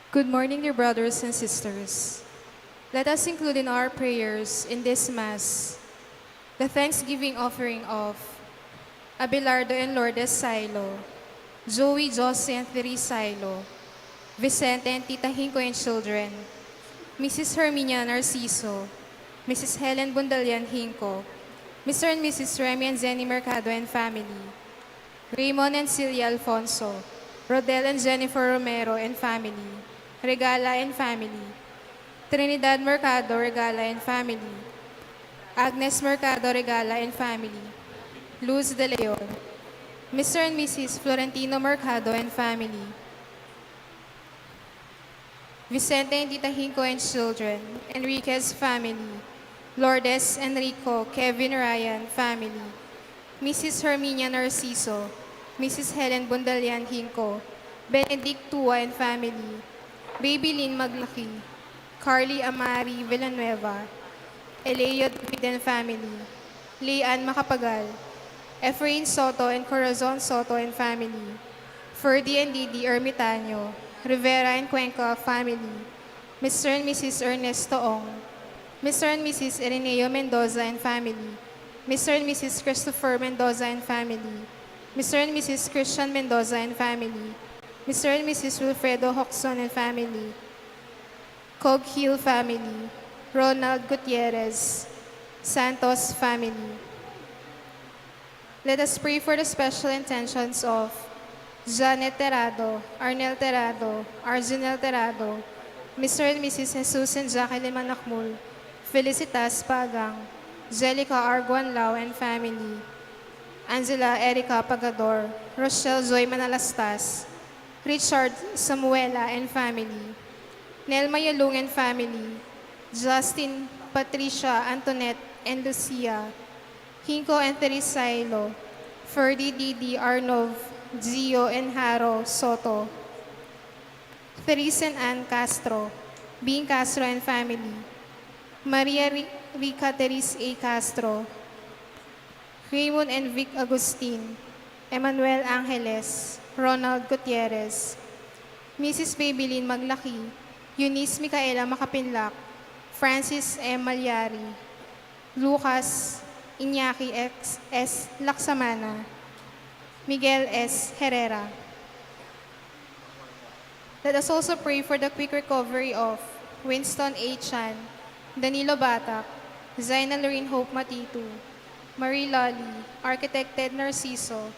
Good morning, dear brothers and sisters. Let us include in our prayers in this Mass the thanksgiving offering of Abelardo and Lourdes Silo, Joey, Jose, and Thierry Silo, Vicente and Tita Hinko and children, Mrs. Herminia Narciso, Mrs. Helen Bundalian Hinko, Mr. and Mrs. Remy and Zenny Mercado and family, Raymond and Celia Alfonso, Rodel and Jennifer Romero and family, Regala and family, Trinidad Mercado Regala and family, Agnes Mercado Regala and family, Luz De Leon, Mr. and Mrs. Florentino Mercado and family, Vicente and Tita Hinko and children, Enriquez family, Lourdes, Enrico, Kevin Ryan family, Mrs. Herminia Narciso, Mrs. Helen Bundalian Hinko, Benedict Tua and family, Baby Lynn Maglaki, Carly Amari Villanueva, Eleo David and family, Leanne Macapagal, Efrain Soto and Corazon Soto and family, Ferdy and Didi Ermitanyo, Rivera and Cuenca family, Mr. and Mrs. Ernesto Ong, Mr. and Mrs. Ireneo Mendoza and family, Mr. and Mrs. Christopher Mendoza and family, Mr. and Mrs. Christian Mendoza and family, Mr. and Mrs. Wilfredo Hoxon and family, Cog Hill family, Ronald Gutierrez, Santos family. Let us pray for the special intentions of Janet Terrado, Arnel Terrado, Arjunel Terrado, Mr. and Mrs. Jesus and Jacqueline Manakmul, Felicitas Pagang, Jelica Arguan Lau and family, Angela Erica Pagador, Rochelle Joy Manalastas, Richard Samuela and family, Nelma Yalung and family, Justin, Patricia, Antoinette, and Lucia, Hinko and Teresailo, Ferdy, Didi, Arnov, Gio, and Haro Soto, Therese and Ann Castro, Bing Castro and family, Maria Rica Therese A. Castro, Raymond and Vic Agustin, Emmanuel Angeles, Ronald Gutierrez, Mrs. Babylin Maglaki, Eunice Micaela Makapinlak, Francis M. Malyari, Lucas Iñaki S. Laksamana, Miguel S. Herrera. Let us also pray for the quick recovery of Winston A. Chan, Danilo Batak, Zaina Lorraine Hope Matitu, Marie Lolly, Architect Ted Narciso,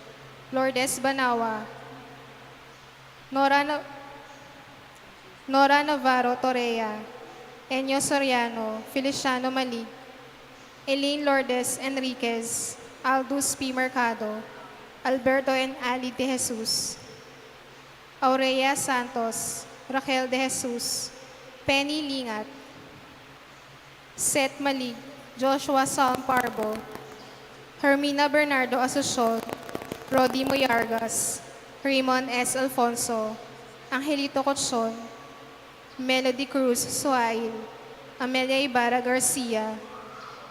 Lourdes Banawa, Nora Navarro Torrea, Enyo Soriano, Feliciano Malig, Elaine Lourdes Enriquez, Aldous P. Mercado, Alberto and Ali De Jesus, Aurea Santos, Raquel De Jesus, Penny Lingat, Seth Malig, Joshua Salm Parbo, Hermina Bernardo Asociol, Rodi Moyargas, Raymond S. Alfonso, Angelito Cochon, Melody Cruz Suail, Amelia Ibarra Garcia,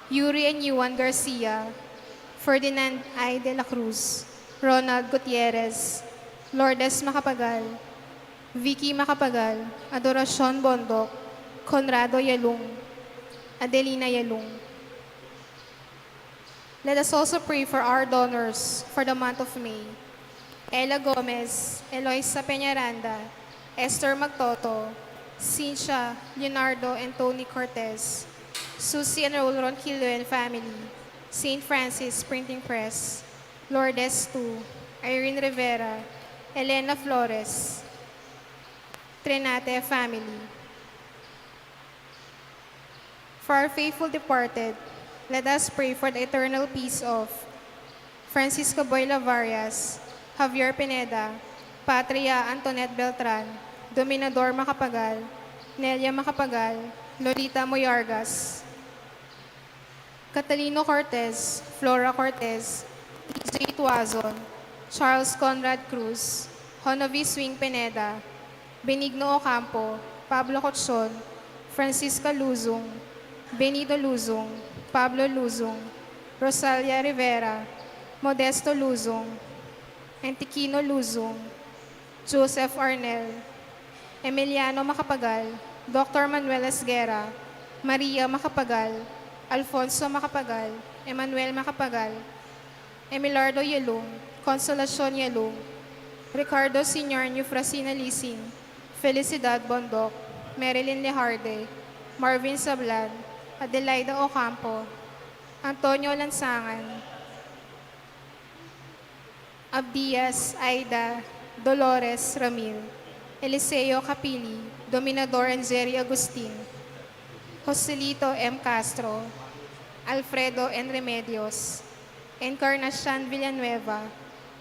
Yuri and Yuan Garcia, Ferdinand I. De La Cruz, Ronald Gutierrez, Lourdes Macapagal, Vicky Macapagal, Adoracion Bondok, Conrado Yalung, Adelina Yalung. Let us also pray for our donors for the month of May. Ella Gomez, Eloisa Peñaranda, Esther Magtoto, Cynthia, Leonardo, and Tony Cortez, Susie and Raul Ronquillo and family, St. Francis Printing Press, Lourdes 2, Irene Rivera, Elena Flores, Trinate family. For our faithful departed, let us pray for the eternal peace of Francisco Boy Lavarias, Javier Pineda, Patria Antoinette Beltran, Dominador Macapagal, Nelia Macapagal, Lolita Moyargas, Catalino Cortez, Flora Cortez, TJ Tuazon, Charles Conrad Cruz, Honovi Swing Pineda, Benigno Ocampo, Pablo Cochon, Francisca Luzong, Benito Luzong, Pablo Luzong, Rosalia Rivera, Modesto Luzong, Antiquino Luzong, Joseph Arnel, Emiliano Macapagal, Dr. Manuel Esguera, Maria Macapagal, Alfonso Macapagal, Emmanuel Macapagal, Emilardo Yelung, Consolacion Yelung, Ricardo Sr. Eufrasina Lising, Felicidad Bondok, Marilyn Lejarde, Marvin Sablan, Adelaida Ocampo, Antonio Lansangan, Abdias Aida, Dolores Ramil, Eliseo Capili, Dominador Anzeri Agustin, Joselito M. Castro, Alfredo N. Remedios, Encarnacion Villanueva,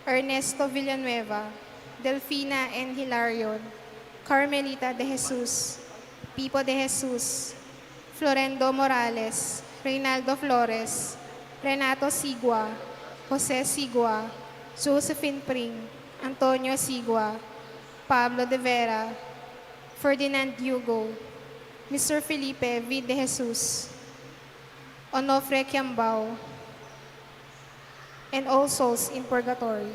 Ernesto Villanueva, Delfina N. Hilarion, Carmelita de Jesus, Pipo de Jesus, Florendo Morales, Reynaldo Flores, Renato Sigua, Jose Sigua, Josephine Pring, Antonio Sigua, Pablo de Vera, Ferdinand Hugo, Mr. Felipe V. de Jesus, Onofre Kiambao, and all souls in purgatory.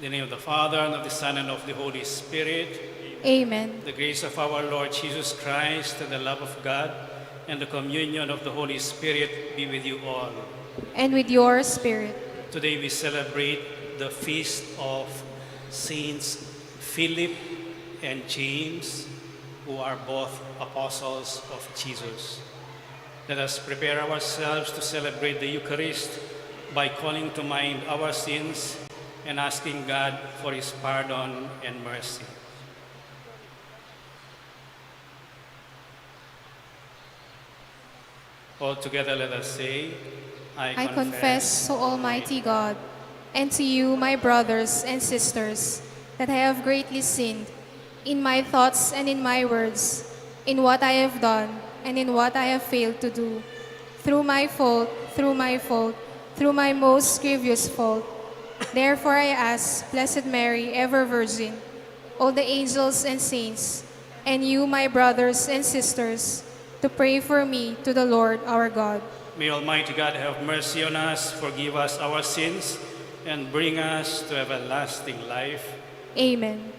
In the name of the Father, and of the Son, and of the Holy Spirit. Amen. The grace of our Lord Jesus Christ, and the love of God, and the communion of the Holy Spirit be with you all. And with your spirit. Today we celebrate the feast of Saints Philip and James, who are both apostles of Jesus. Let us prepare ourselves to celebrate the Eucharist by calling to mind our sins and asking God for His pardon and mercy. All together let us say, I confess to Almighty God and to you, my brothers and sisters, that I have greatly sinned in my thoughts and in my words, in what I have done and in what I have failed to do, through my fault, through my fault, through my most grievous fault. Therefore I ask, Blessed Mary, ever Virgin, all the angels and saints, and you, my brothers and sisters, to pray for me to the Lord our God. May Almighty God have mercy on us, forgive us our sins, and bring us to everlasting life. Amen.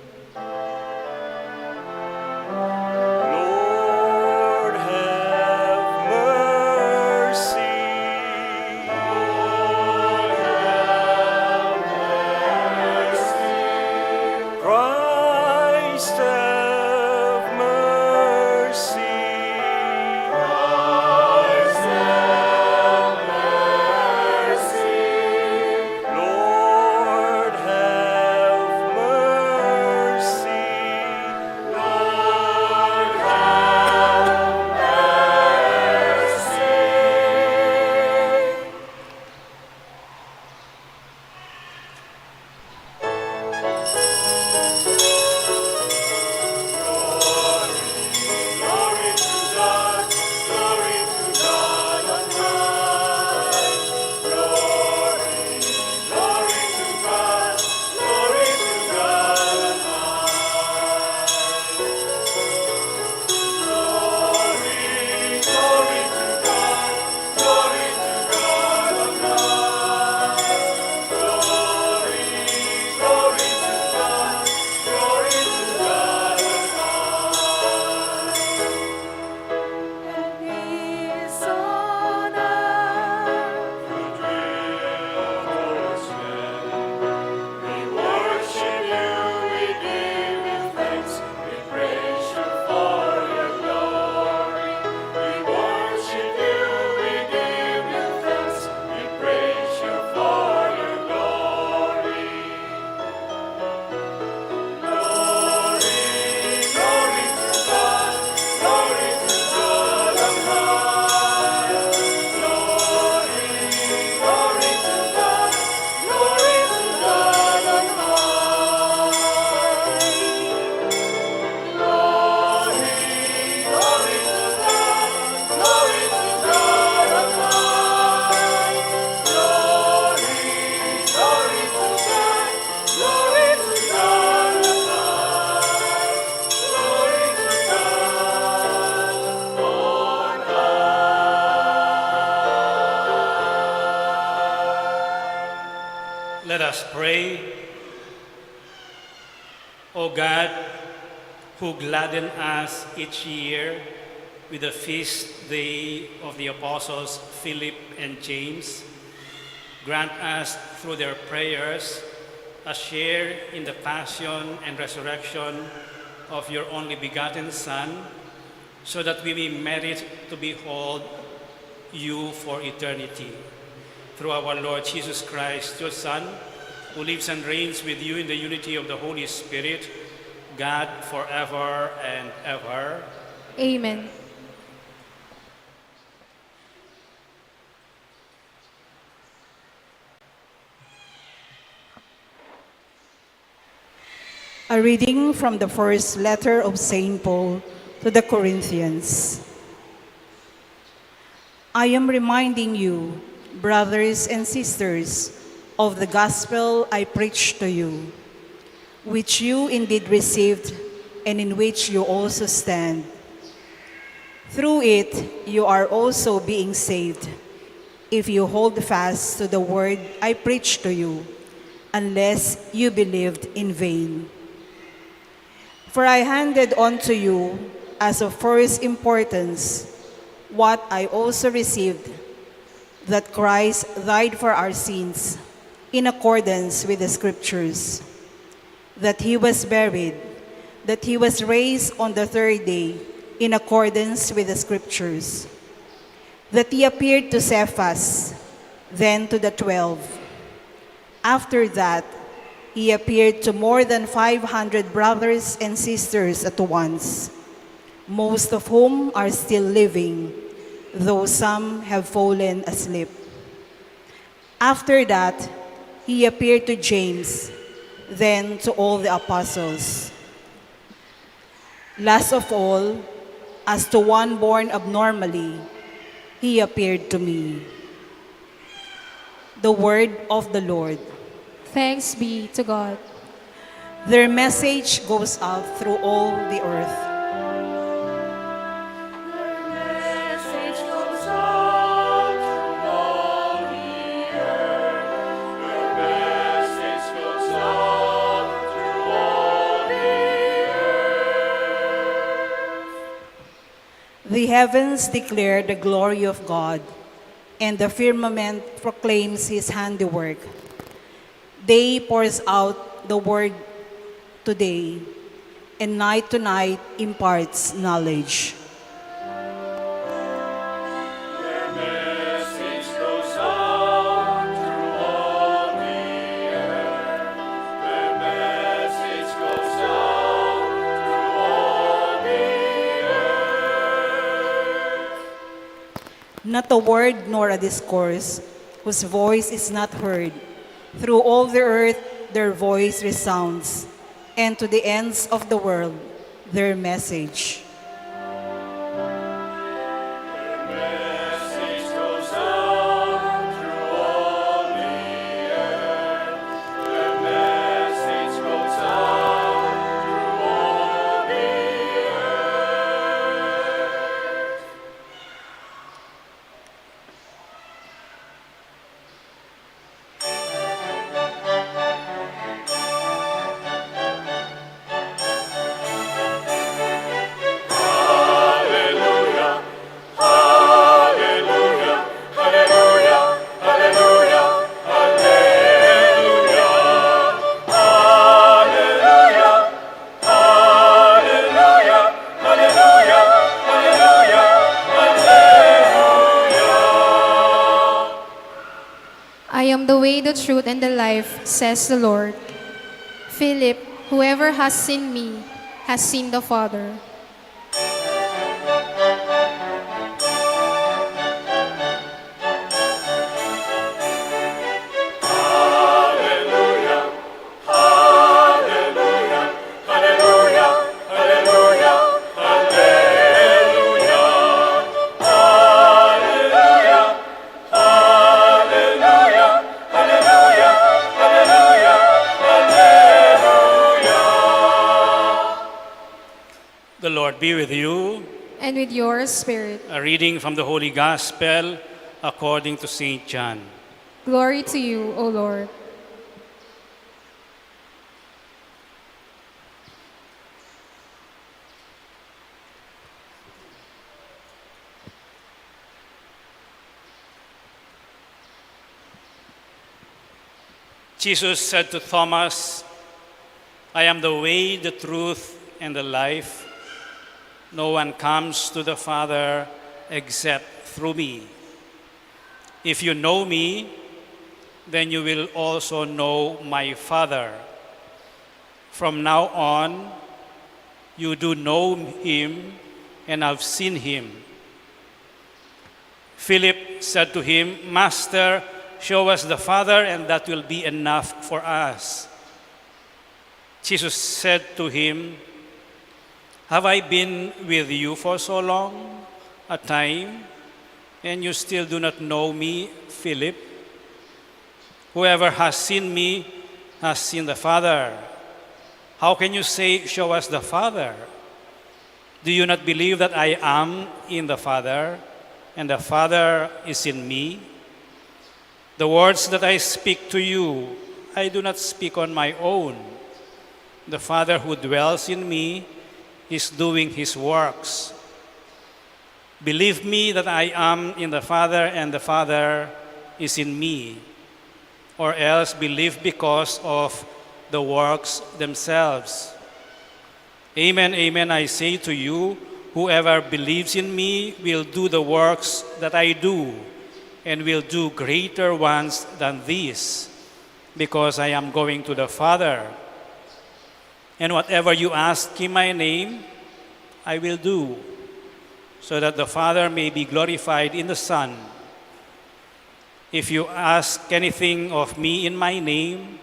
Lord, have mercy. Lord, have mercy. Christ, have mercy. Christ, have mercy. Lord, have mercy. Lord, have mercy. Glory to God, glory to God on high. Glory, glory to God, glory to God on high. Glory, glory to God, glory to God on high. Glory, glory to God, glory to God on high. And peace on earth, goodwill towards men. We worship you, we give you thanks, we praise you for your glory. We worship you, we give you thanks, we praise you for your glory. Glory, glory to God, glory to God on high. Glory, glory to God, glory to God on high. Glory, glory to God, glory to God on high. Glory, glory to God, glory to God on high. Glory to God on high. Let us pray. O God, who gladden us each year with the feast day of the apostles Philip and James, grant us through their prayers a share in the passion and resurrection of your only begotten Son, so that we may merit to behold you for eternity. Through our Lord Jesus Christ, your Son, who lives and reigns with you in the unity of the Holy Spirit, God forever and ever. Amen. A reading from the first letter of St. Paul to the Corinthians. I am reminding you, brothers and sisters, of the gospel I preached to you, which you indeed received and in which you also stand. Through it, you are also being saved, if you hold fast to the word I preached to you, unless you believed in vain. For I handed on to you as of first importance what I also received, that Christ died for our sins in accordance with the Scriptures, that he was buried, that he was raised on the third day in accordance with the Scriptures, that he appeared to Cephas, then to the 12. After that, he appeared to more than 500 brothers and sisters at once, most of whom are still living, though some have fallen asleep. After that, he appeared to James, then to all the apostles. Last of all, as to one born abnormally, he appeared to me. the word of the Lord. Thanks be to God. Their message goes out through all the earth. Message goes out to all the earth. Their message goes out to all the earth. The heavens declare the glory of God, and the firmament proclaims his handiwork. Day pours out the word today, and night to night imparts knowledge. Their message goes out through all the earth. Their message goes out through all the earth. Not a word nor a discourse, whose voice is not heard. Through all the earth their voice resounds, and to the ends of the world their message. Message goes out through all the earth. Their message goes out through all the earth. Hallelujah, hallelujah, hallelujah, hallelujah, hallelujah. Hallelujah, hallelujah, hallelujah, hallelujah, hallelujah. I am the way, the truth, and the life, says the Lord. Philip, whoever has seen me has seen the Father. Hallelujah, hallelujah, hallelujah, hallelujah, hallelujah. Hallelujah, hallelujah, hallelujah, hallelujah, hallelujah. The Lord be with you. And with your spirit. A reading from the Holy Gospel according to St. John. Glory to you, O Lord. Jesus said to Thomas, I am the way, the truth, and the life. No one comes to the Father except through me. If you know me, then you will also know my Father. From now on, you do know him and have seen him. Philip said to him, Master, show us the Father, and that will be enough for us. Jesus said to him, Have I been with you for so long a time, and you still do not know me, Philip? Whoever has seen me has seen the Father. How can you say, Show us the Father? Do you not believe that I am in the Father, and the Father is in me? The words that I speak to you, I do not speak on my own. The Father who dwells in me is doing his works. Believe me that I am in the Father and the Father is in me, or else believe because of the works themselves. Amen, amen, I say to you, whoever believes in me will do the works that I do, and will do greater ones than these, because I am going to the Father. And whatever you ask in my name, I will do, so that the Father may be glorified in the Son. If you ask anything of me in my name,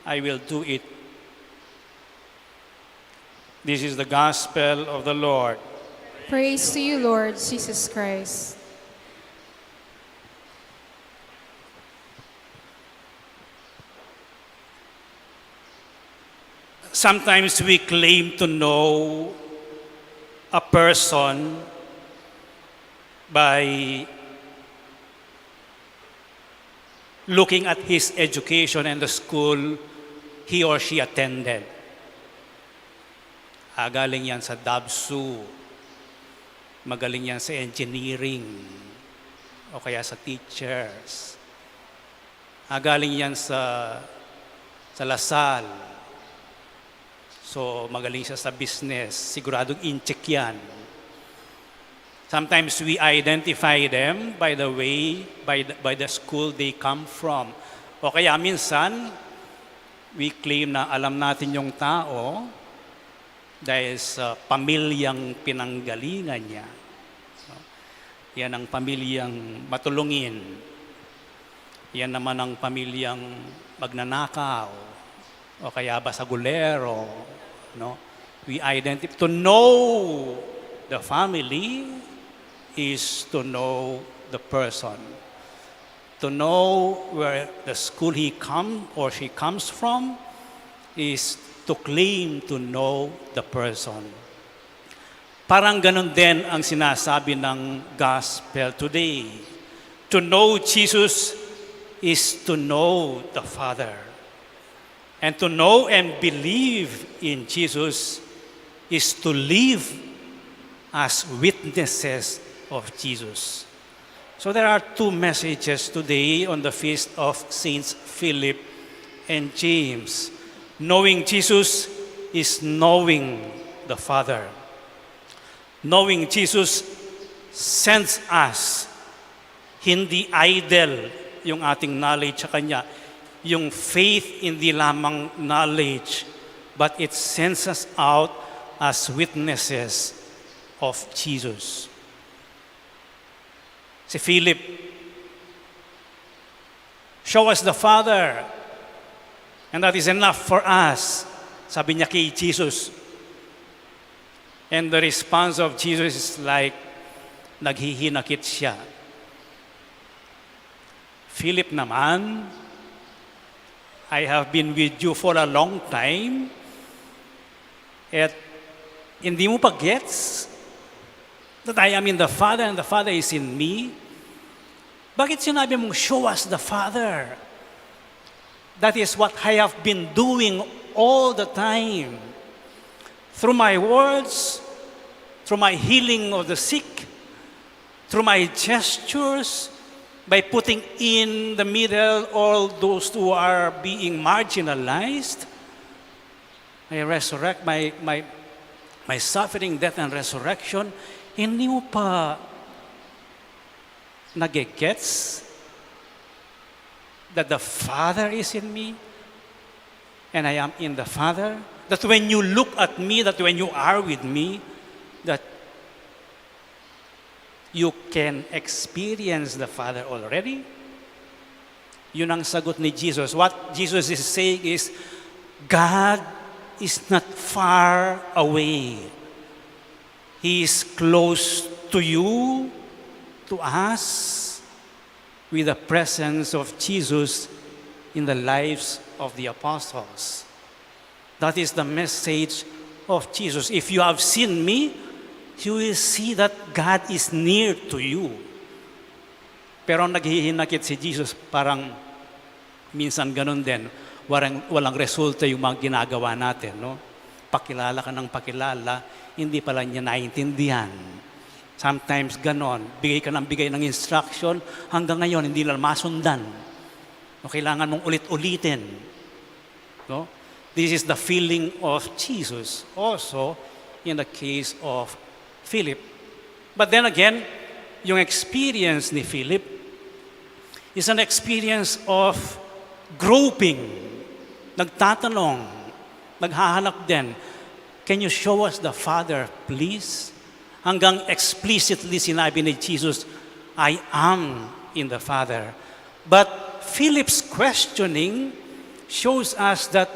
I will do it. This is the gospel of the Lord. Praise to you, Lord Jesus Christ. Sometimes we claim to know a person by looking at his education and the school he or she attended. Galing yan sa DABSU, magaling yan sa engineering, o kaya sa teachers. Galing yan sa Lasal. So magaling siya sa business, siguradong in-check yan. Sometimes we identify them by the way, by the school they come from. O kaya minsan, we claim na alam natin yung tao dahil sa pamilyang pinanggalingan niya. Yan ang pamilyang matulungin. Yan naman ang pamilyang magnanakaw o kaya basagulero. No? We identify. To know the family is to know the person. To know where the school he or she comes from is to claim to know the person. Parang ganun din ang sinasabi ng gospel today. To know Jesus is to know the Father. And to know and believe in Jesus is to live as witnesses of Jesus. So there are two messages today on the feast of Saints Philip and James. Knowing Jesus is knowing the Father. Knowing Jesus sends us, hindi idle yung ating knowledge sa Kanya. Yung faith, hindi lamang knowledge, but it sends us out as witnesses of Jesus. Si Philip, show us the Father, and that is enough for us. Sabi niya kay Jesus. And the response of Jesus is like, naghihinakit siya. Philip naman, I have been with you for a long time, at hindi mo pa gets that I am in the Father and the Father is in me? Bakit sinabi mong, show us the Father? That is what I have been doing all the time. Through my words, through my healing of the sick, through my gestures, by putting in the middle all those who are being marginalized. I resurrect my suffering, death, and resurrection. Hindi mo pa nagigets that the Father is in me and I am in the Father? That when you look at me, that when you are with me, that you can experience the Father already? Yun ang sagot ni Jesus. What Jesus is saying is, God is not far away. He is close to you, to us, with the presence of Jesus in the lives of the apostles. That is the message of Jesus. If you have seen me, you will see that God is near to you. Pero ang naghihinakit si Jesus, parang minsan ganun din. Walang resulta yung mga ginagawa natin. No? Pakilala ka ng pakilala, hindi pala niya naiintindihan. Sometimes ganon, bigay ka ng instruction, hanggang ngayon hindi lang masundan. No, kailangan mong ulit-ulitin. No? This is the feeling of Jesus, also in the case of Philip. But then again, yung experience ni Philip is an experience of groping, nagtatanong, naghahanap din. Can you show us the Father, please? Hanggang explicitly sinabi ni Jesus, I am in the Father. But Philip's questioning shows us that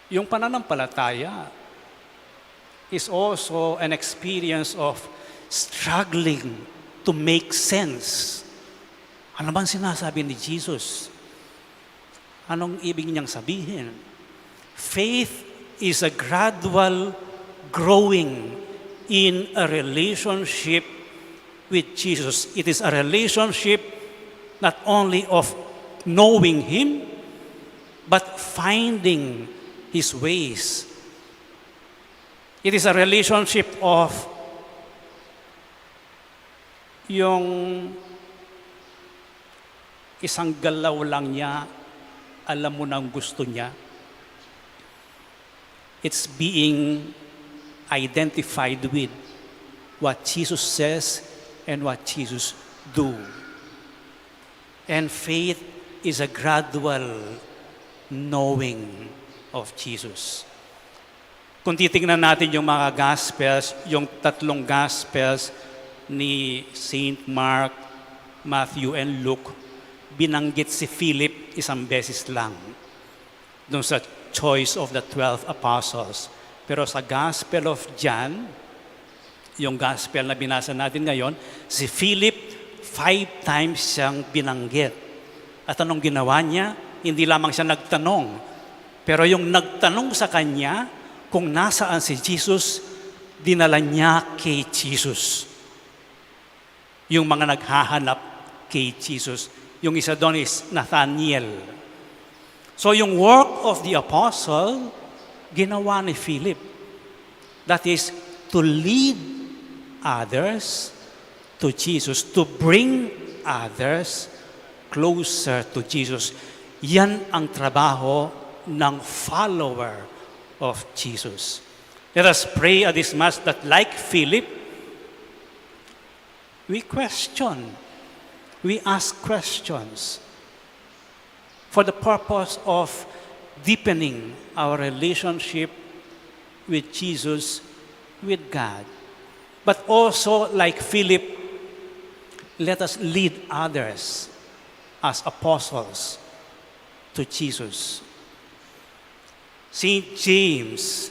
yung pananampalataya is also an experience of struggling to make sense. Ano bang sinasabi ni Jesus? Anong ibig niyang sabihin? Faith is a gradual growing in a relationship with Jesus. It is a relationship not only of knowing Him, but finding His ways. It is a relationship of yung isang galaw lang niya, alam mo nang gusto niya. It's being identified with what Jesus says and what Jesus do. And faith is a gradual knowing of Jesus. Kung titingnan natin yung mga Gospels, yung tatlong Gospels ni Saint Mark, Matthew, and Luke, binanggit si Philip isang beses lang dun sa choice of the 12 apostles. Pero sa Gospel of John, yung Gospel na binasa natin ngayon, si Philip 5 times siyang binanggit. At anong ginawa niya? Hindi lamang siya nagtanong, pero yung nagtanong sa kanya kung nasaan si Jesus, dinala niya kay Jesus. Yung mga naghahanap kay Jesus. Yung isa doon is Nathaniel. So yung work of the apostle, ginawa ni Philip. That is to lead others to Jesus, to bring others closer to Jesus. Yan ang trabaho ng follower of Jesus. Let us pray at this Mass that like Philip, we question, we ask questions for the purpose of deepening our relationship with Jesus, with God. But also, like Philip, let us lead others as apostles to Jesus. Saint James,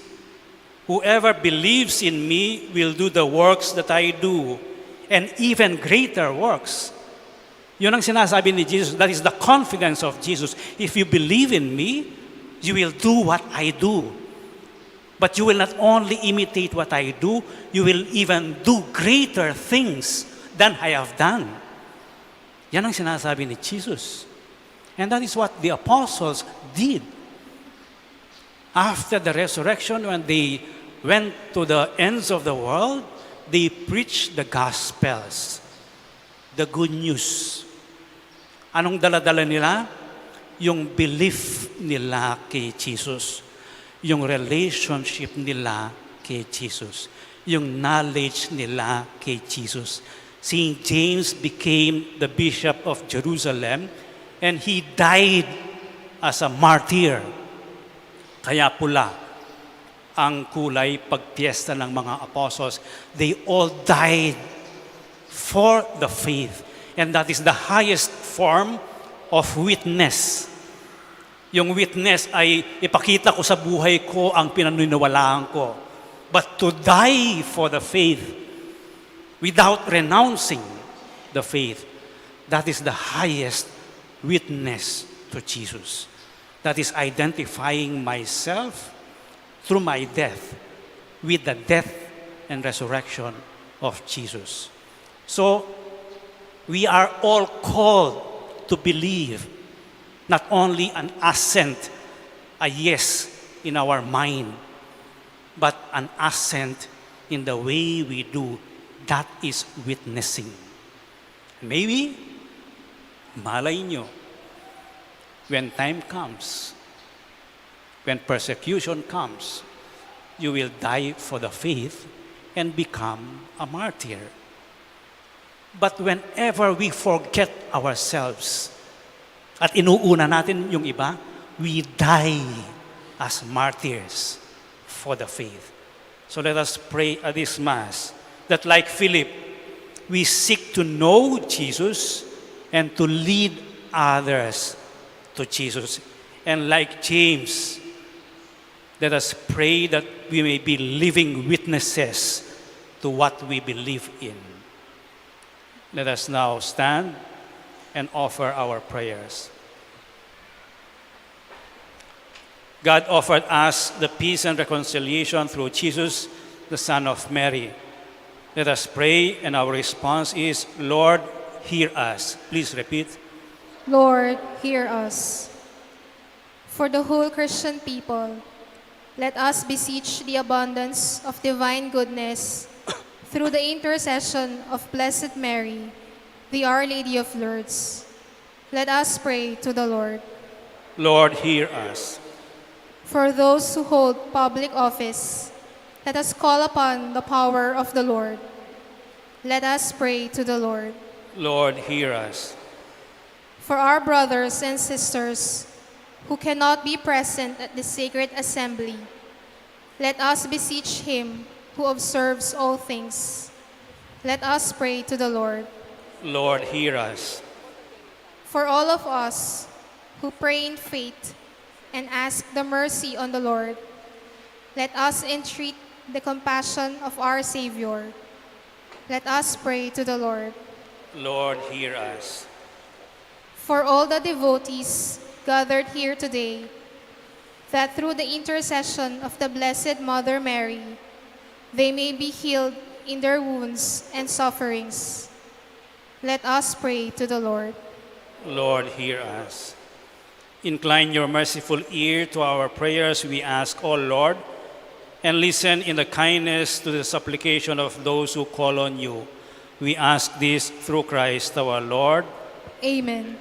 whoever believes in me will do the works that I do, and even greater works. Yun ang sinasabi ni Jesus. That is the confidence of Jesus. If you believe in me, you will do what I do. But you will not only imitate what I do, you will even do greater things than I have done. Yan ang sinasabi ni Jesus. And that is what the apostles did. After the resurrection, when they went to the ends of the world, they preached the Gospels, the good news. Anong dala-dala nila? Yung belief nila kay Jesus. Yung relationship nila kay Jesus. Yung knowledge nila kay Jesus. Saint James became the Bishop of Jerusalem and he died as a martyr. Kaya pula ang kulay pagpiesta ng mga apostles. They all died for the faith. And that is the highest form of witness. Yung witness ay ipakita ko sa buhay ko ang pinaniniwalaan ko. But to die for the faith without renouncing the faith, that is the highest witness to Jesus. That is identifying myself through my death with the death and resurrection of Jesus. So, we are all called to believe, not only an assent, a yes in our mind, but an assent in the way we do. That is witnessing. Maybe, malay nyo, when time comes, when persecution comes, you will die for the faith and become a martyr. But whenever we forget ourselves at inuuna natin yung iba, we die as martyrs for the faith. So let us pray at this Mass that like Philip, we seek to know Jesus and to lead others to Jesus. And like James, let us pray that we may be living witnesses to what we believe in. Let us now stand and offer our prayers. God offered us the peace and reconciliation through Jesus, the Son of Mary. Let us pray, and our response is, Lord, hear us. Please repeat. Lord, hear us. For the whole Christian people, let us beseech the abundance of divine goodness through the intercession of Blessed Mary, the Our Lady of Lourdes. Let us pray to the Lord. Lord, hear us. For those who hold public office, let us call upon the power of the Lord. Let us pray to the Lord. Lord, hear us. For our brothers and sisters who cannot be present at the sacred assembly, let us beseech him who observes all things. Let us pray to the Lord. Lord, hear us. For all of us who pray in faith and ask the mercy on the Lord, let us entreat the compassion of our Savior. Let us pray to the Lord. Lord, hear us. For all the devotees gathered here today, that through the intercession of the Blessed Mother Mary, they may be healed in their wounds and sufferings. Let us pray to the Lord. Lord, hear us. Incline your merciful ear to our prayers, we ask, O Lord, and listen in the kindness to the supplication of those who call on you. We ask this through Christ our Lord. Amen.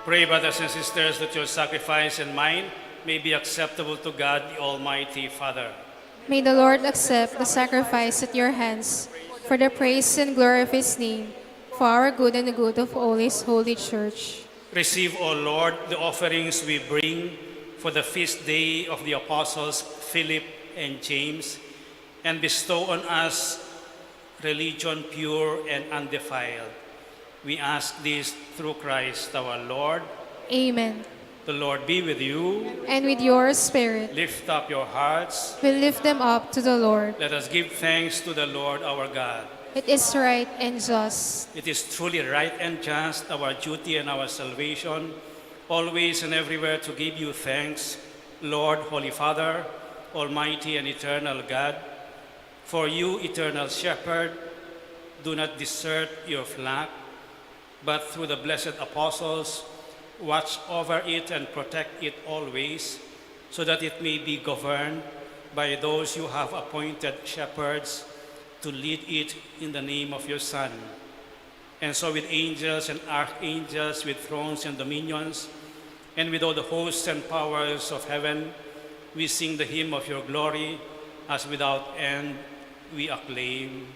Pray, brothers and sisters, that your sacrifice and mine may be acceptable to God, the Almighty Father. May the Lord accept the sacrifice at your hands for the praise and glory of his name, for our good and the good of all his holy church. Receive, O Lord, the offerings we bring for the feast day of the apostles Philip and James, and bestow on us religion pure and undefiled. We ask this through Christ our Lord. Amen. The Lord be with you. And with your spirit, Lift up your hearts. we lift them up to the Lord. Let us give thanks to the Lord our God. It is right and just. It is truly right and just, our duty and our salvation, always and everywhere to give you thanks, Lord, Holy Father, Almighty and eternal God. For you, eternal Shepherd, do not desert your flock, but through the blessed apostles, watch over it and protect it always, so that it may be governed by those you have appointed shepherds to lead it in the name of your Son. And so with angels and archangels, with thrones and dominions, and with all the hosts and powers of heaven, we sing the hymn of your glory, as without end we acclaim.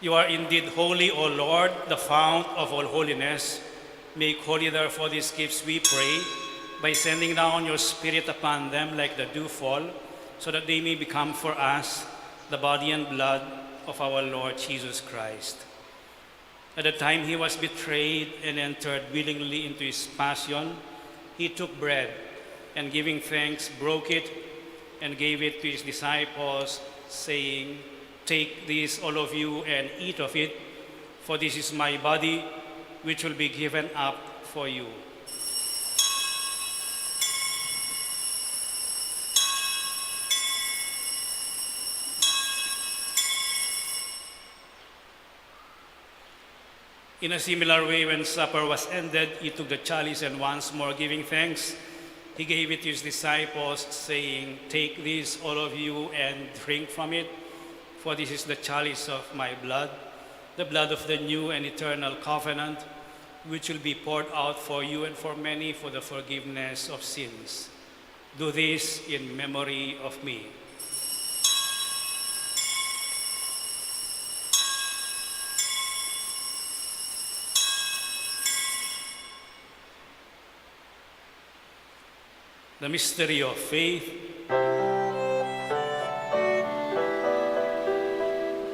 You are indeed holy, O Lord, the fount of all holiness. Make holy, therefore, these gifts, we pray, by sending down your Spirit upon them like the dewfall, so that they may become for us the body and blood of our Lord Jesus Christ. At the time he was betrayed and entered willingly into his passion, he took bread, and giving thanks, broke it, and gave it to his disciples, saying, "Take this, all of you, and eat of it, for this is my body, which will be given up for you." In a similar way, when supper was ended, he took the chalice, and once more giving thanks, he gave it to his disciples, saying, "Take this, all of you, and drink from it, for this is the chalice of my blood, the blood of the new and eternal covenant, which will be poured out for you and for many for the forgiveness of sins. Do this in memory of me." The mystery of faith.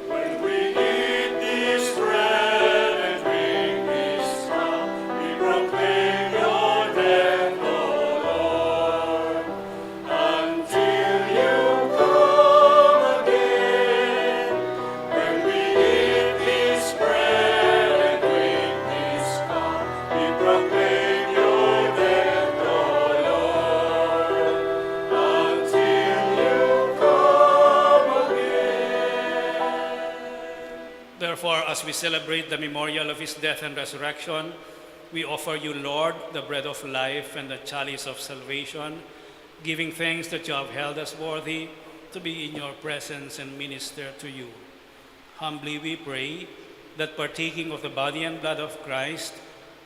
When we eat this bread and drink this cup, we proclaim your death, O Lord, until you come again. When we eat this bread and drink this cup, we proclaim your death, O Lord, until you come again. Therefore, as we celebrate the memorial of his death and resurrection, we offer you, Lord, the bread of life and the chalice of salvation, giving thanks that you have held us worthy to be in your presence and minister to you. Humbly we pray that partaking of the body and blood of Christ,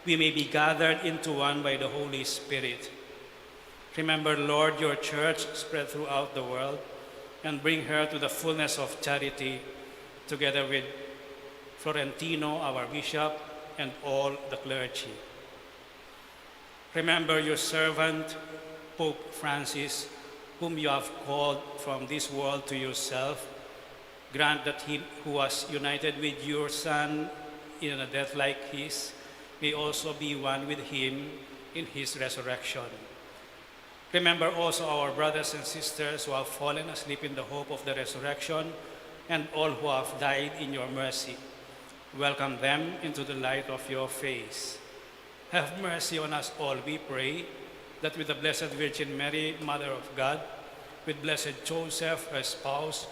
we may be gathered into one by the Holy Spirit. Remember, Lord, your church spread throughout the world, and bring her to the fullness of charity, together with Florentino, our bishop, and all the clergy. Remember your servant, Pope Francis, whom you have called from this world to yourself. Grant that he who was united with your Son in a death like his may also be one with him in his resurrection. Remember also our brothers and sisters who have fallen asleep in the hope of the resurrection, and all who have died in your mercy. Welcome them into the light of your face. Have mercy on us all, we pray, that with the Blessed Virgin Mary, Mother of God, with blessed Joseph, her spouse,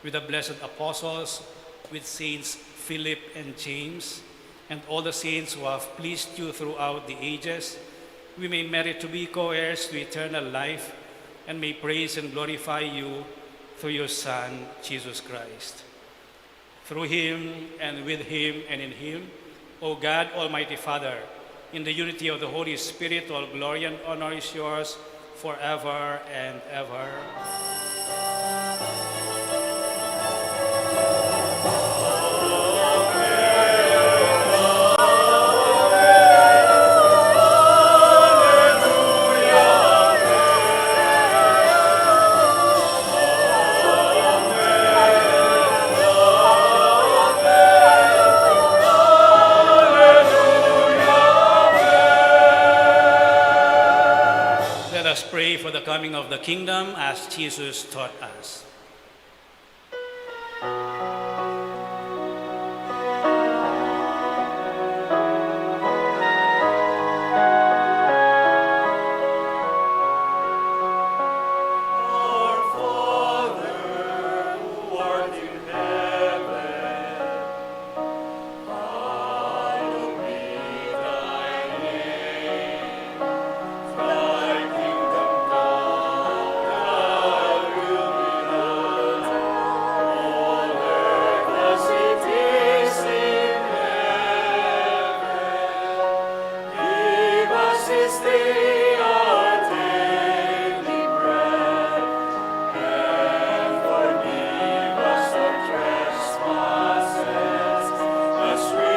with the blessed apostles, with Saints Philip and James, and all the saints who have pleased you throughout the ages, we may merit to be co-heirs to eternal life, and may praise and glorify you through your Son, Jesus Christ. Through him, and with him, and in him, O God, Almighty Father, in the unity of the Holy Spirit, all glory and honor is yours forever and ever. Let us pray for the coming of the kingdom as Jesus taught us. Our Father, who art in heaven, hallowed be thy name. Thy kingdom come, thy will be done, on earth as it is in heaven. Give us this day our daily bread, and forgive us our trespasses, as we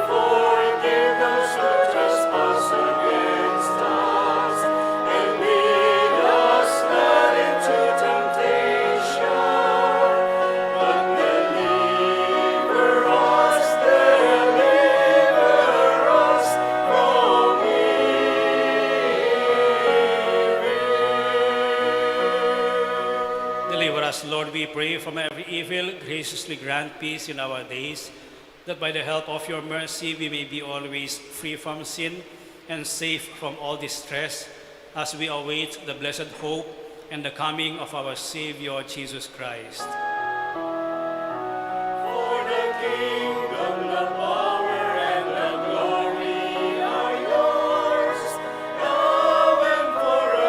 forgive those who trespass against us. And lead us not into temptation, but deliver us from evil. Deliver us, Lord, we pray, from every evil. Graciously grant peace in our days, that by the help of your mercy we may be always free from sin and safe from all distress, as we await the blessed hope and the coming of our Savior, Jesus Christ. For the kingdom, the power, and the glory are yours, now and forever.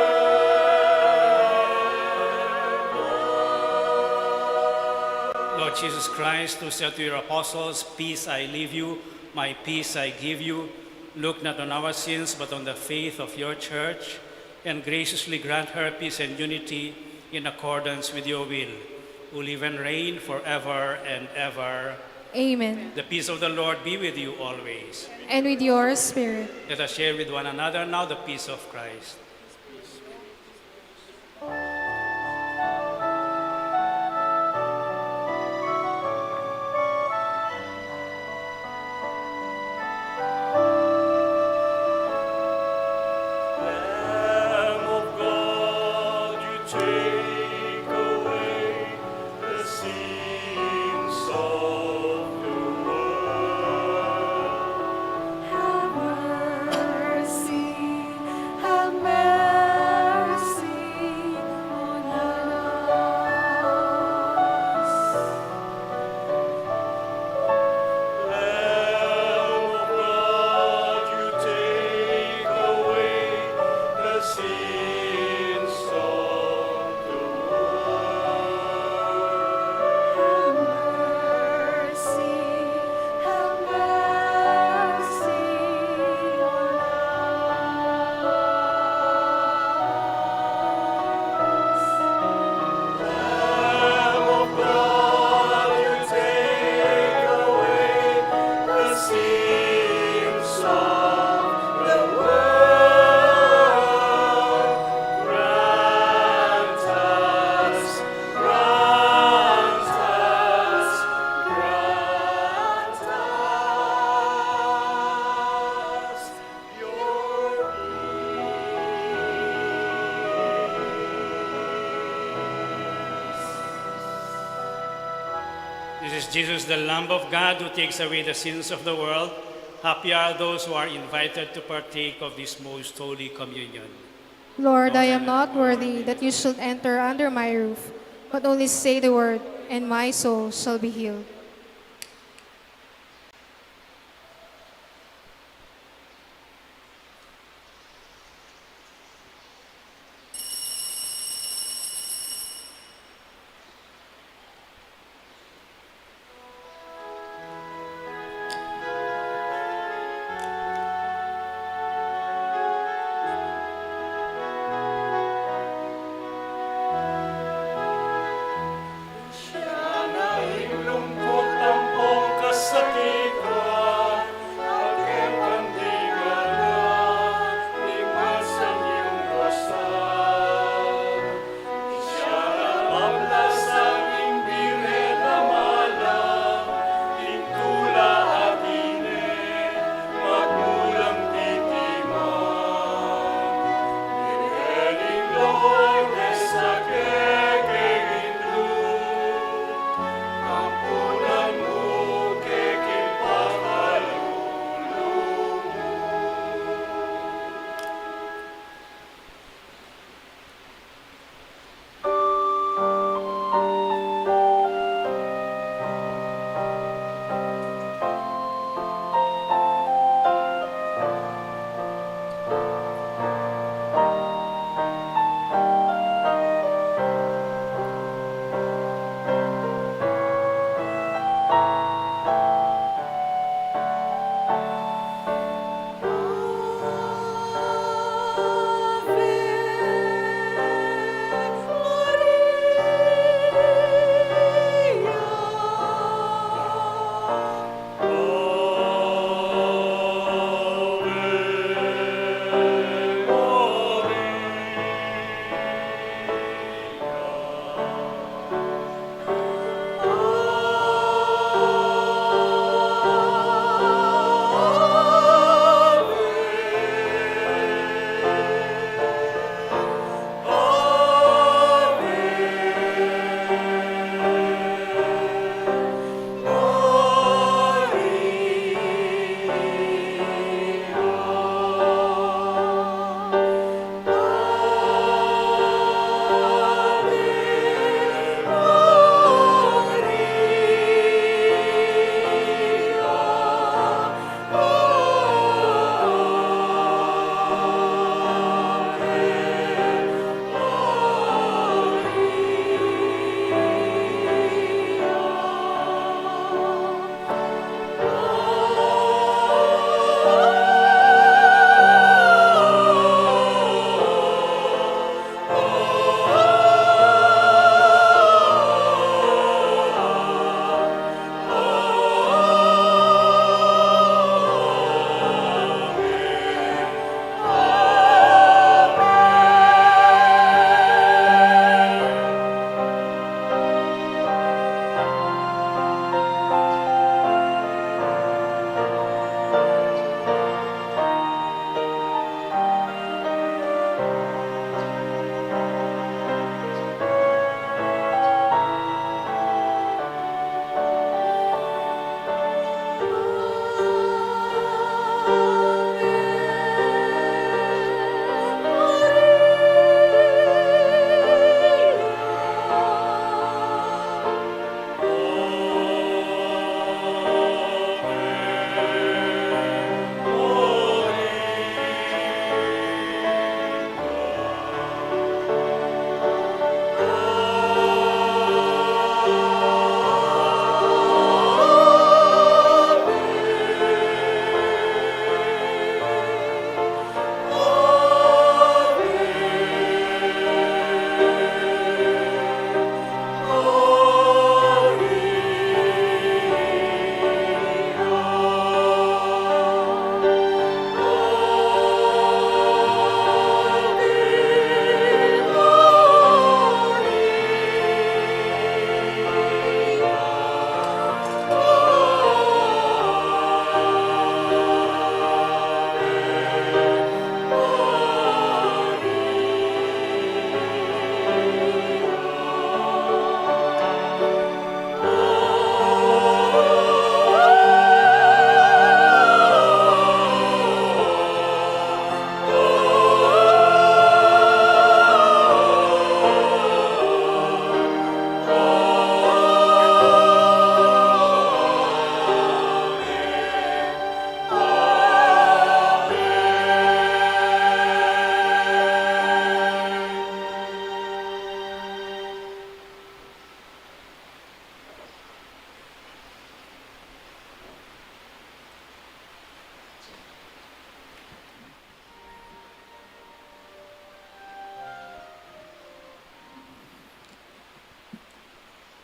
Lord Jesus Christ, who said to your apostles, "Peace I leave you, my peace I give you," look not on our sins, but on the faith of your church, and graciously grant her peace and unity in accordance with your will, who live and reign forever and ever. Amen. The peace of the Lord be with you always. And with your spirit. Let us share with one another now the peace of Christ. Lamb of God, you take away the sins of the world. Have mercy on us. Lamb of God, you take away the sins of is Jesus, the Lamb of God who takes away the sins of the world. Happy are those who are invited to partake of this most holy communion. Lord, I am not worthy that you should enter under my roof, but only say the word, and my soul shall be healed. Siya na ilong ko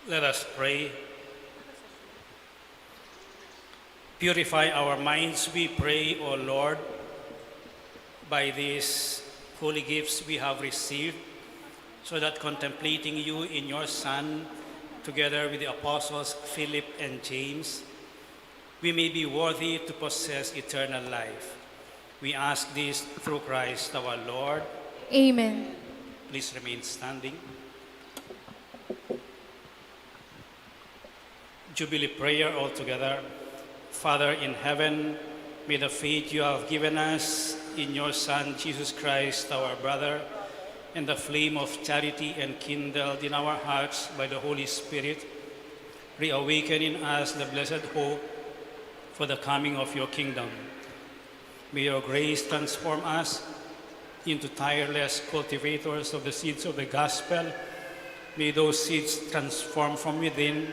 Let us pray. Purify our minds, we pray, O Lord, by these holy gifts we have received, so that contemplating you in your Son, together with the apostles Philip and James, we may be worthy to possess eternal life. We ask this through Christ our Lord. Amen. Please remain standing. Jubilee prayer all together. Father in heaven, may the faith you have given us in your Son, Jesus Christ, our brother, and the flame of charity enkindled in our hearts by the Holy Spirit, reawaken in us the blessed hope for the coming of your kingdom. May your grace transform us into tireless cultivators of the seeds of the gospel. May those seeds transform from within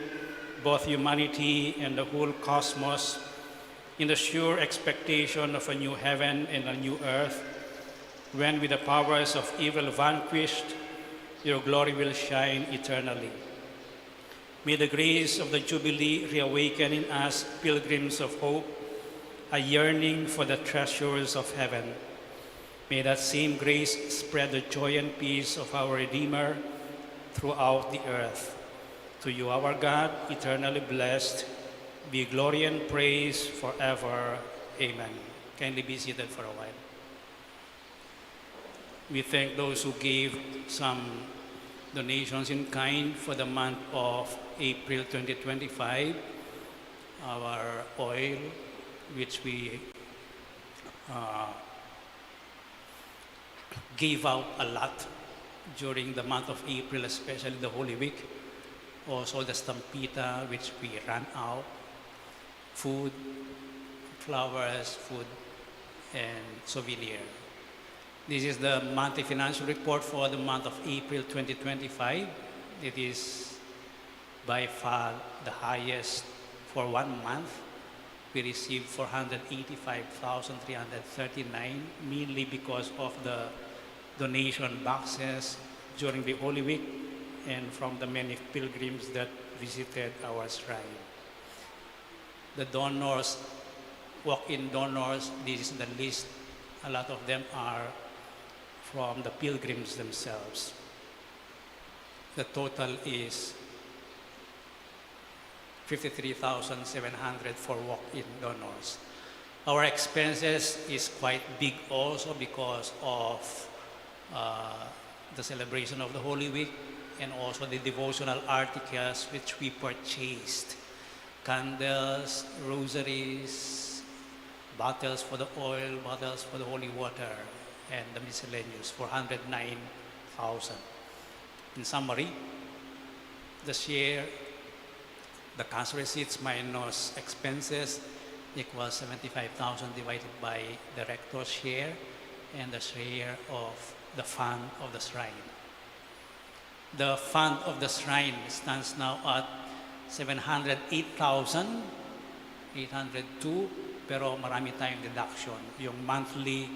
both humanity and the whole cosmos in the sure expectation of a new heaven and a new earth, when with the powers of evil vanquished, your glory will shine eternally. May the grace of the Jubilee reawaken in us pilgrims of hope, a yearning for the treasures of heaven. May that same grace spread the joy and peace of our Redeemer throughout the earth. To you, our God, eternally blessed, be glory and praise forever. Amen. Kindly be seated for a while. We thank those who gave some donations in kind for the month of April 2025. Our oil, which we gave out a lot during the month of April, especially the Holy Week. Also the stampita, which we ran out, food, flowers, food, and souvenir. This is the monthly financial report for the month of April 2025. It is by far the highest for 1 month. We received 485,339, mainly because of the donation boxes during the Holy Week and from the many pilgrims that visited our shrine. The donors, walk-in donors, this is the list. A lot of them are from the pilgrims themselves. The total is 53,700 for walk-in donors. Our expenses is quite big also because of the celebration of the Holy Week and also the devotional articles which we purchased. Candles, rosaries, bottles for the oil, bottles for the holy water, and the miscellaneous, 409,000. In summary, the share, the cash receipts minus expenses equals 75,000 divided by the rector's share and the share of the fund of the shrine. The fund of the shrine stands now at 708,802, pero marami tayong deduction. Yung monthly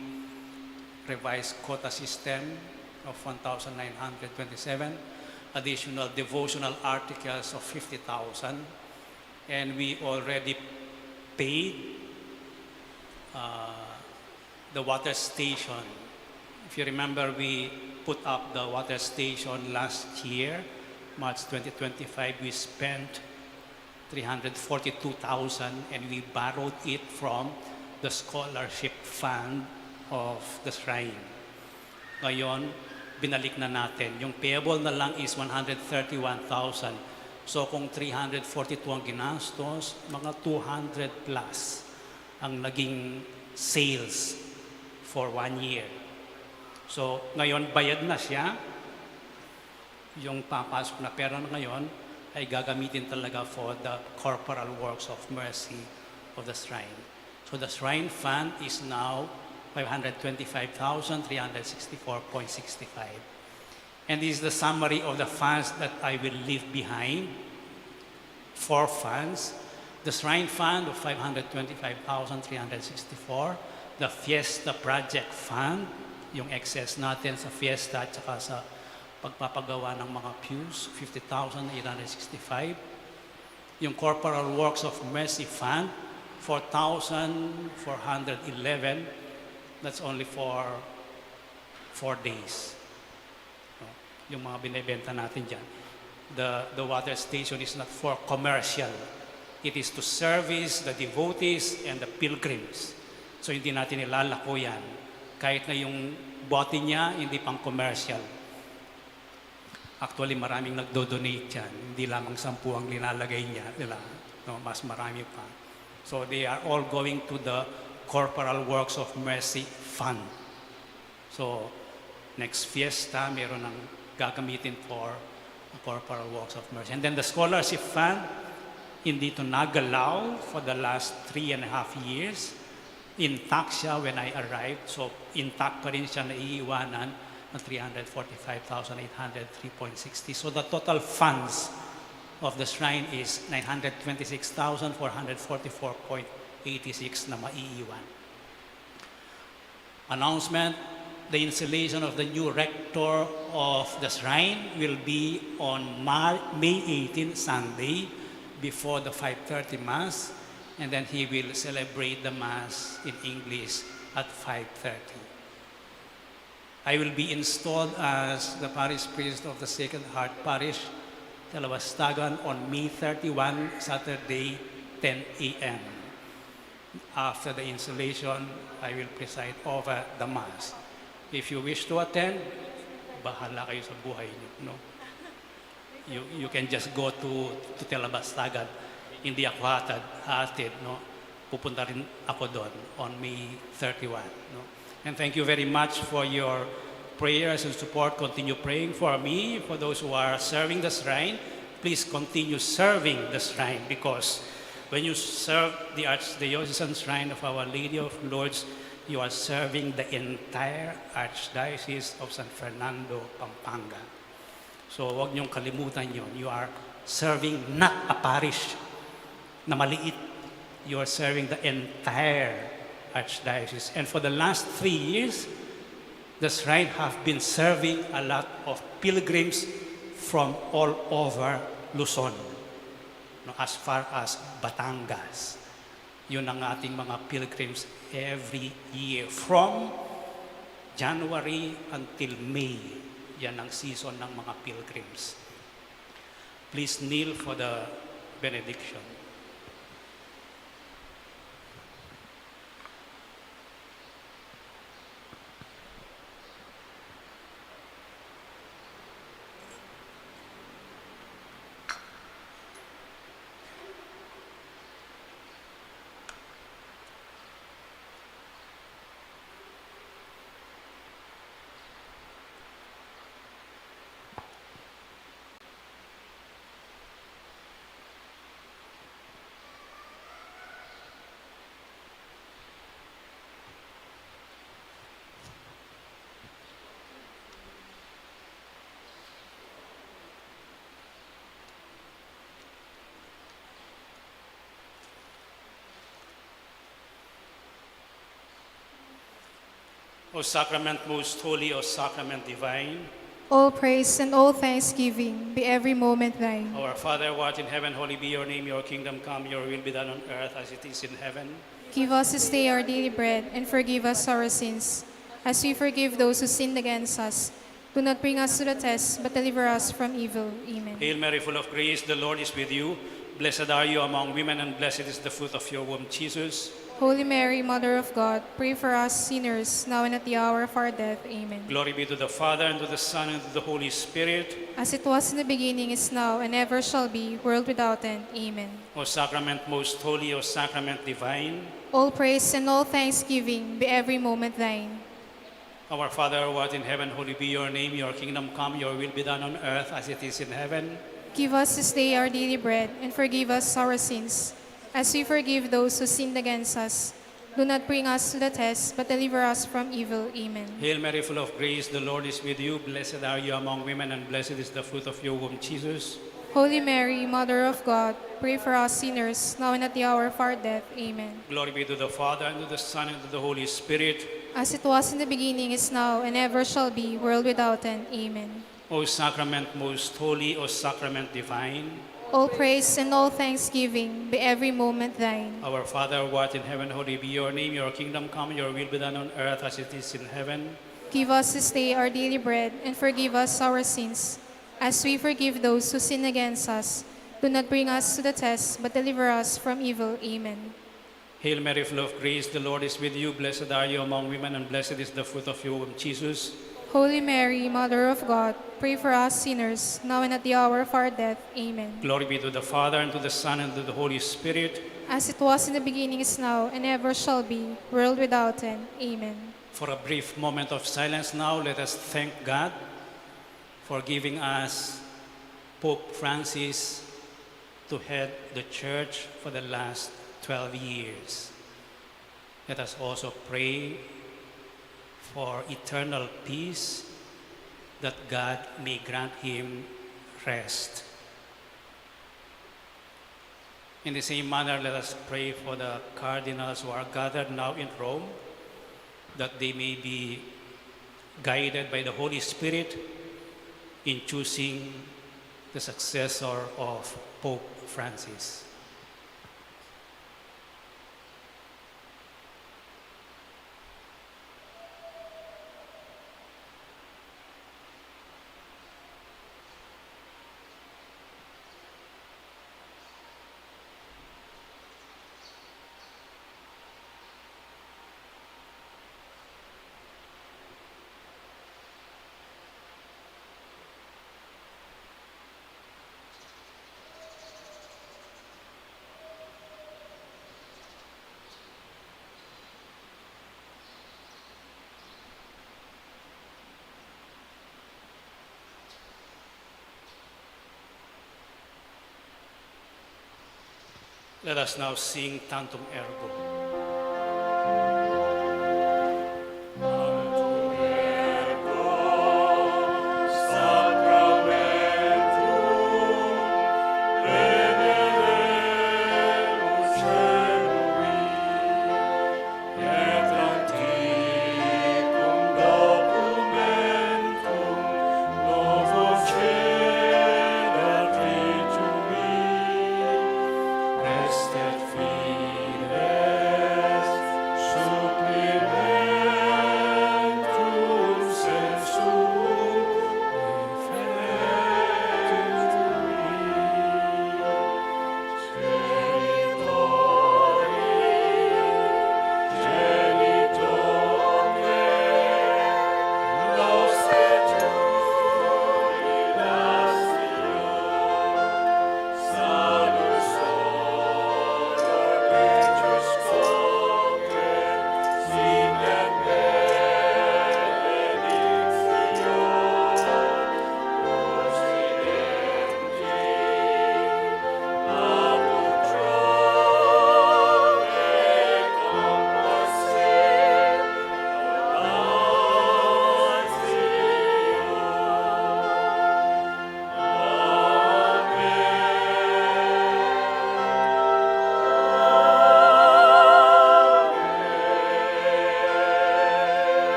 revised quota system of 1,927, additional devotional articles of 50,000, and we already paid the water station. If you remember, we put up the water station last year, March 2025. We spent 342,000 and we borrowed it from the scholarship fund of the shrine. Ngayon, binalik na natin. Yung payable na lang is 131,000. So kung 342 ang ginastos, mga 200 plus ang naging sales for 1 year. So ngayon, bayad na siya. Yung papasok na pera na ngayon ay gagamitin talaga for the corporal works of mercy of the shrine. So the shrine fund is now 525,364.65. And this is the summary of the funds that I will leave behind. 4 funds. The shrine fund of 525,364. The Fiesta Project Fund, yung excess natin sa Fiesta at saka sa pagpapagawa ng mga pews, 50,865. Yung Corporal Works of Mercy Fund, 4,411. That's only for 4 days. No? Yung mga binibenta natin dyan. The water station is not for commercial. It is to service the devotees and the pilgrims. So hindi natin ilalako yan. Kahit na yung bote niya, hindi pang commercial. Actually, maraming nagdo-donate yan. Hindi lamang 10 ang linalagay niya nila. No, mas marami pa. So they are all going to the Corporal Works of Mercy Fund. So next fiesta, meron ng gagamitin for the Corporal Works of Mercy. And then the Scholarship Fund, hindi to nagalaw for the last 3.5 years. Intact siya when I arrived. So intact pa rin siya naiiwanan ng 345,803.60. So the total funds of the shrine is 926,444.86 na maiiwan. Announcement, the installation of the new rector of the shrine will be on May 18, Sunday, before the 5:30 Mass, and then he will celebrate the Mass in English at 5:30. I will be installed as the parish priest of the Sacred Heart Parish, Talabastagan, on May 31, Saturday, 10 a.m. After the installation, I will preside over the Mass. If you wish to attend, bahala kayo sa buhay niyo. No? You can just go to Talabastagan. Hindi ako hatid. No? Pupunta rin ako doon on May 31. No? And thank you very much for your prayers and support. Continue praying for me, for those who are serving the shrine. Please continue serving the shrine, because when you serve the Archdiocesan Shrine of Our Lady of Lourdes, you are serving the entire Archdiocese of San Fernando, Pampanga. So huwag niyong kalimutan yon. You are serving not a parish na maliit. You are serving the entire Archdiocese. And for the last 3 years, the shrine have been serving a lot of pilgrims from all over Luzon, no, as far as Batangas. Yun ang ating mga pilgrims every year. From January until May, yan ang season ng mga pilgrims. Please kneel for the benediction. O Sacrament most holy, O Sacrament divine, All praise and all thanksgiving be every moment thine. our Father who art in heaven, holy be your name, your kingdom come, your will be done on earth as it is in heaven. Give us this day our daily bread, and forgive us our sins, as we forgive those who sinned against us. Do not bring us to the test, but deliver us from evil. Amen. Hail Mary, full of grace, the Lord is with you. Blessed are you among women, and blessed is the fruit of your womb, Jesus. Holy Mary, Mother of God, pray for us sinners, now and at the hour of our death. Amen. Glory be to the Father, and to the Son, and to the Holy Spirit. As it was in the beginning, is now, and ever shall be, world without end. Amen. O Sacrament most holy, O Sacrament divine, All praise and all thanksgiving be every moment thine. our Father who art in heaven, holy be your name, your kingdom come, your will be done on earth as it is in heaven. Give us this day our daily bread, and forgive us our sins, as we forgive those who sinned against us. Do not bring us to the test, but deliver us from evil. Amen. Hail Mary, full of grace, the Lord is with you. Blessed are you among women, and blessed is the fruit of your womb, Jesus. Holy Mary, Mother of God, pray for us sinners, now and at the hour of our death. Amen. Glory be to the Father, and to the Son, and to the Holy Spirit. As it was in the beginning, is now, and ever shall be, world without end. Amen. O sacrament most holy, O sacrament divine, All praise and all thanksgiving be every moment thine. our Father who art in heaven, holy be your name, your kingdom come, your will be done on earth as it is in heaven. Give us this day our daily bread, and forgive us our sins, as we forgive those who sin against us. Do not bring us to the test, but deliver us from evil. Amen. Hail Mary, full of grace, the Lord is with you. Blessed are you among women, and blessed is the fruit of your womb, Jesus. Holy Mary, Mother of God, pray for us sinners, now and at the hour of our death. Amen. Glory be to the Father, and to the Son, and to the Holy Spirit. As it was in the beginning, is now, and ever shall be, world without end. Amen. For a brief moment of silence now, let us thank God for giving us Pope Francis to head the Church for the last 12 years. Let us also pray for eternal peace, that God may grant him rest. In the same manner, let us pray for the cardinals who are gathered now in Rome, that they may be guided by the Holy Spirit in choosing the successor of Pope Francis. Let us now sing Tantum Ergo.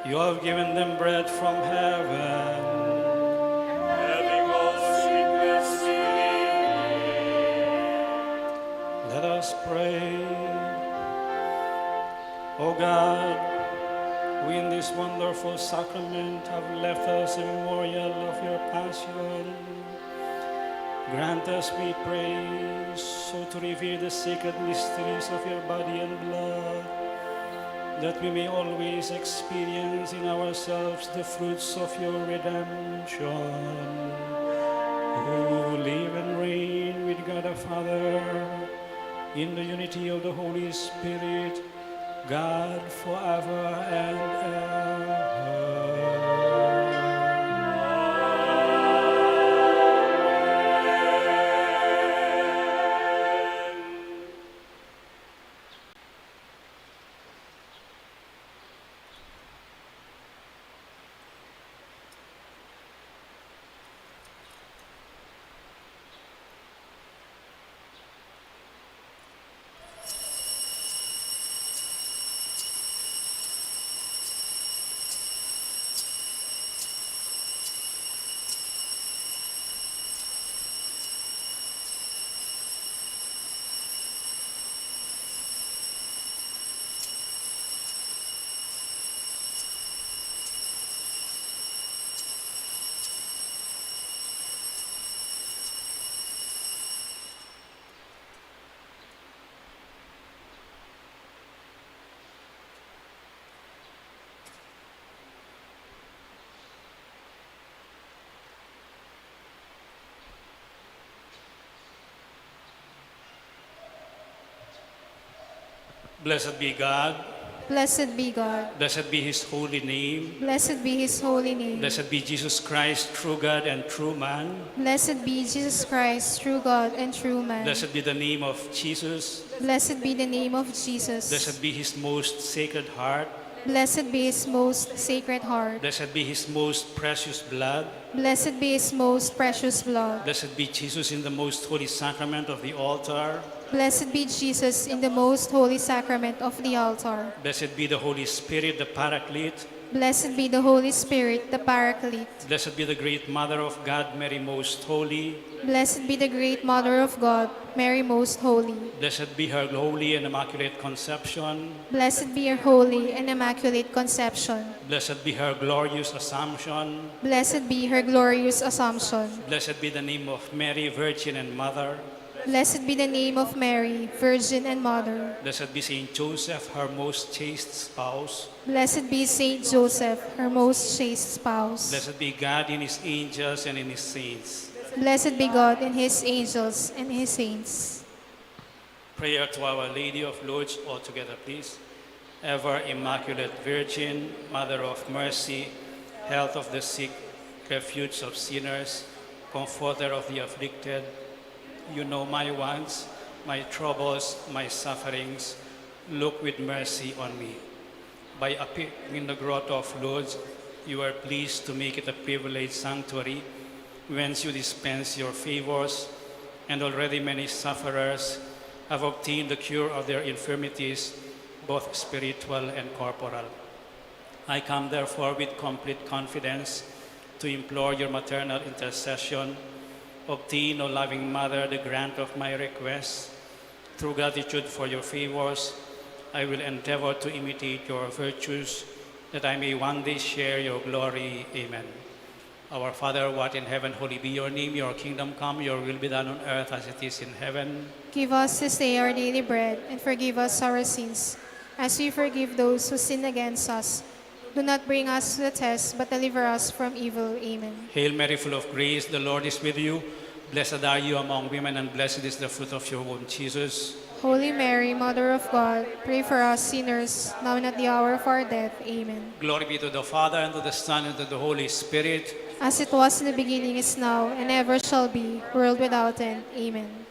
You have given them bread from heaven. Having all sweetness Let us pray. O God, we in this wonderful sacrament have left us a memorial of your passion. Grant us, we pray, so to revere the sacred mysteries of your body and blood, that we may always experience in ourselves the fruits of your redemption, who live and reign with God the Father in the unity of the Holy Spirit, God forever and ever. Blessed be God. Blessed be God. Blessed be his holy name. Blessed be his holy name. Blessed be Jesus Christ, true God and true man. Blessed be Jesus Christ, true God and true man. Blessed be the name of Jesus. Blessed be the name of Jesus. Blessed be his most sacred heart. Blessed be his most sacred heart. Blessed be his most precious blood. Blessed be his most precious blood. Blessed be Jesus in the most holy sacrament of the altar. Blessed be Jesus in the most holy sacrament of the altar. Blessed be the Holy Spirit, the Paraclete. Blessed be the Holy Spirit, the Paraclete. Blessed be the great Mother of God, Mary most holy. Blessed be the great Mother of God, Mary most holy. Blessed be her holy and immaculate conception. Blessed be her holy and immaculate conception. Blessed be her glorious assumption. Blessed be her glorious assumption. Blessed be the name of Mary, Virgin and Mother. Blessed be the name of Mary, Virgin and Mother. Blessed be Saint Joseph, her most chaste spouse. Blessed be Saint Joseph, her most chaste spouse. Blessed be God in his angels and in his saints. Blessed be God and his angels and his saints. Prayer to Our Lady of Lourdes, all together please. Ever Immaculate Virgin, Mother of Mercy, health of the sick, refuge of sinners, comforter of the afflicted, you know my wants, my troubles, my sufferings. Look with mercy on me. By appearing in the grotto of Lourdes, you are pleased to make it a privileged sanctuary whence you dispense your favors, and already many sufferers have obtained the cure of their infirmities, both spiritual and corporal. I come therefore with complete confidence to implore your maternal intercession. Obtain, O loving Mother, the grant of my request. Through gratitude for your favors, I will endeavor to imitate your virtues, that I may one day share your glory. Amen. Our Father, who art in heaven, holy be your name. Your kingdom come, your will be done on earth as it is in heaven. Give us this day our daily bread, and forgive us our sins, as we forgive those who sin against us. Do not bring us to the test, but deliver us from evil. Amen. Hail Mary, full of grace, the Lord is with you. Blessed are you among women, and blessed is the fruit of your womb, Jesus. Holy Mary, Mother of God, pray for us sinners, now and at the hour of our death. Amen. Glory be to the Father, and to the Son, and to the Holy Spirit. As it was in the beginning, is now, and ever shall be, world without end. Amen.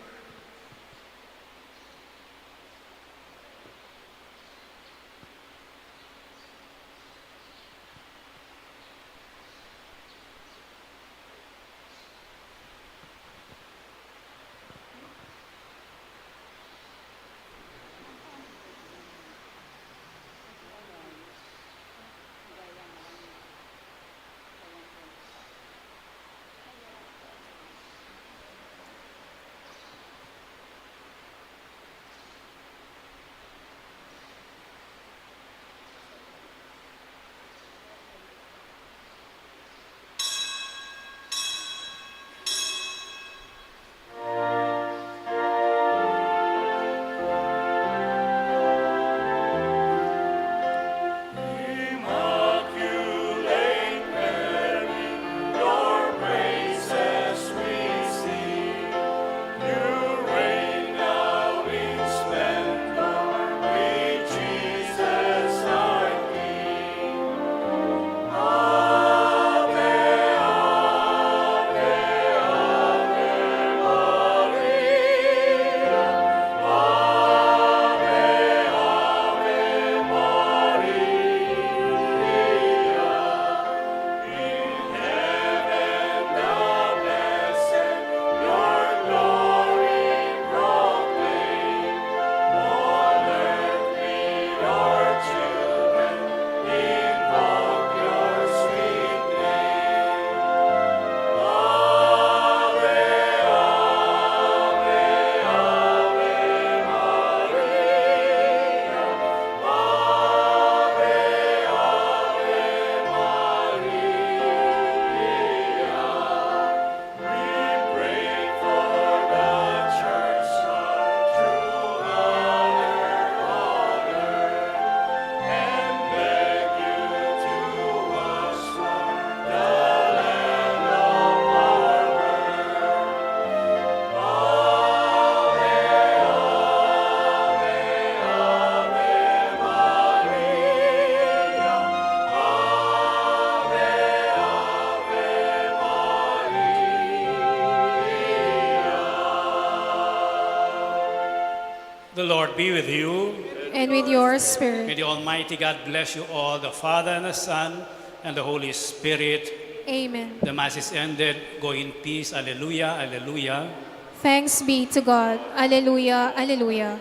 The Lord be with you. And with your May spirit. the Almighty God bless you all, the Father and the Son and the Holy Spirit. Amen. The Mass is ended. Go in peace. Alleluia, alleluia. Thanks be to God. Alleluia, alleluia.